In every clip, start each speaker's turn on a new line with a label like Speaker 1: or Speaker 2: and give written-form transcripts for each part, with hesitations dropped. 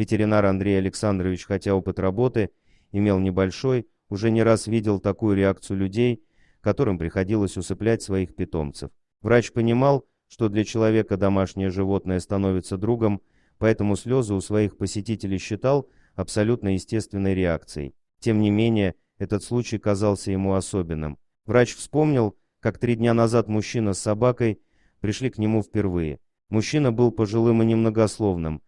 Speaker 1: Ветеринар Андрей Александрович, хотя опыт работы имел небольшой, уже не раз видел такую реакцию людей, которым приходилось усыплять своих питомцев. Врач понимал, что для человека домашнее животное становится другом, поэтому слезы у своих посетителей считал абсолютно естественной реакцией. Тем не менее, этот случай казался ему особенным. Врач вспомнил, как 3 дня назад мужчина с собакой пришли к нему впервые. Мужчина был пожилым и немногословным.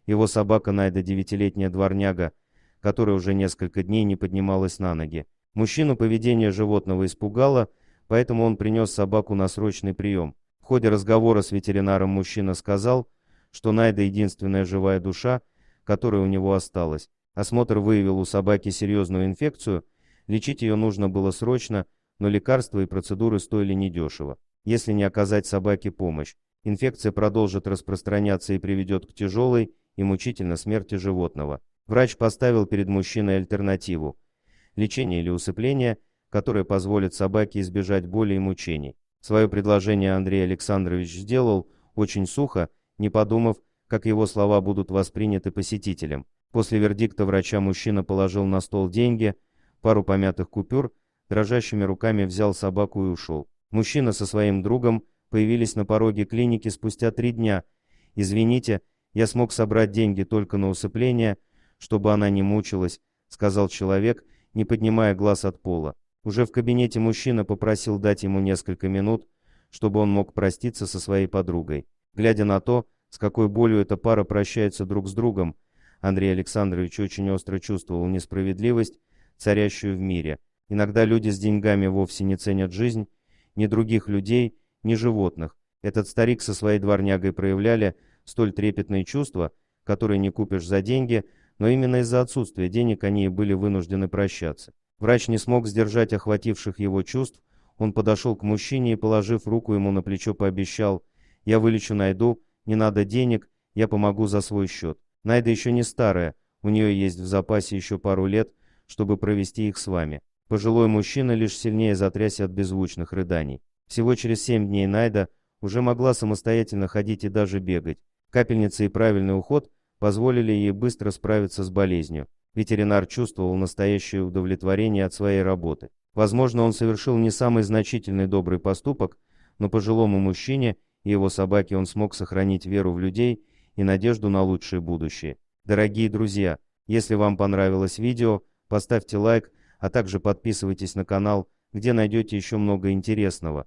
Speaker 1: Его собака Найда, 9-летняя дворняга, которая уже несколько дней не поднималась на ноги. Мужчину поведение животного испугало, поэтому он принес собаку на срочный прием. В ходе разговора с ветеринаром мужчина сказал, что Найда единственная живая душа, которая у него осталась. Осмотр выявил у собаки серьезную инфекцию, лечить ее нужно было срочно, но лекарства и процедуры стоили недешево. Если не оказать собаке помощь, инфекция продолжит распространяться и приведет к тяжелой и мучительной смерти животного. Врач поставил перед мужчиной альтернативу – лечение или усыпление, которое позволит собаке избежать боли и мучений. Свое предложение Андрей Александрович сделал очень сухо, не подумав, как его слова будут восприняты посетителем. После вердикта врача мужчина положил на стол деньги, пару помятых купюр, дрожащими руками взял собаку и ушел. Мужчина со своим другом появились на пороге клиники спустя 3 дня. «Извините, я смог собрать деньги только на усыпление, чтобы она не мучилась», — сказал человек, не поднимая глаз от пола. Уже в кабинете мужчина попросил дать ему несколько минут, чтобы он мог проститься со своей подругой. Глядя на то, с какой болью эта пара прощается друг с другом, Андрей Александрович очень остро чувствовал несправедливость, царящую в мире. Иногда люди с деньгами вовсе не ценят жизнь, ни других людей, ни животных. Этот старик со своей дворнягой проявляли столь трепетные чувства, которые не купишь за деньги, но именно из-за отсутствия денег они и были вынуждены прощаться. Врач не смог сдержать охвативших его чувств, он подошел к мужчине и, положив руку ему на плечо, пообещал: «Я вылечу Найду, не надо денег, я помогу за свой счет. Найда еще не старая, у нее есть в запасе еще пару лет, чтобы провести их с вами». Пожилой мужчина лишь сильнее затрясся от беззвучных рыданий. Всего через 7 дней Найда уже могла самостоятельно ходить и даже бегать. Капельница и правильный уход позволили ей быстро справиться с болезнью. Ветеринар чувствовал настоящее удовлетворение от своей работы. Возможно, он совершил не самый значительный добрый поступок, но пожилому мужчине и его собаке он смог сохранить веру в людей и надежду на лучшее будущее. Дорогие друзья, если вам понравилось видео, поставьте лайк, а также подписывайтесь на канал, где найдете еще много интересного.